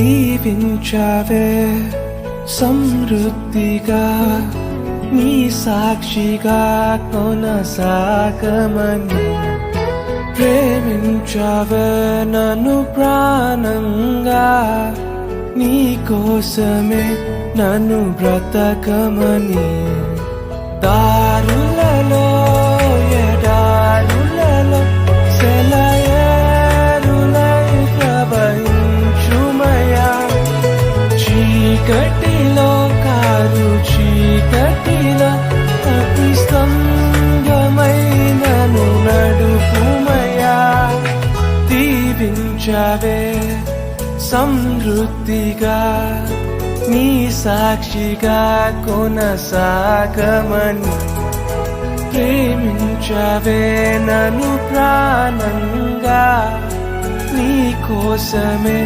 దీవించావే సమృద్ధిగా నీ సాక్షిగా కొనసాగమని ప్రేమించావే నన్ను ప్రాణంగా నీ కోసమే నన్ను బ్రతకమని దారులలో ఎడారులలో సెలయేరులై ప్రవహించుమయా చీకటిలో కారు చీకటిలో అతి స్తంభమైనను నడుపుమయా దీవించావే సమృద్ధిగా నీ సాక్షిగా కొనసాగమని ప్రేమించవే నన్ను ప్రాణంగా నీ కోసమే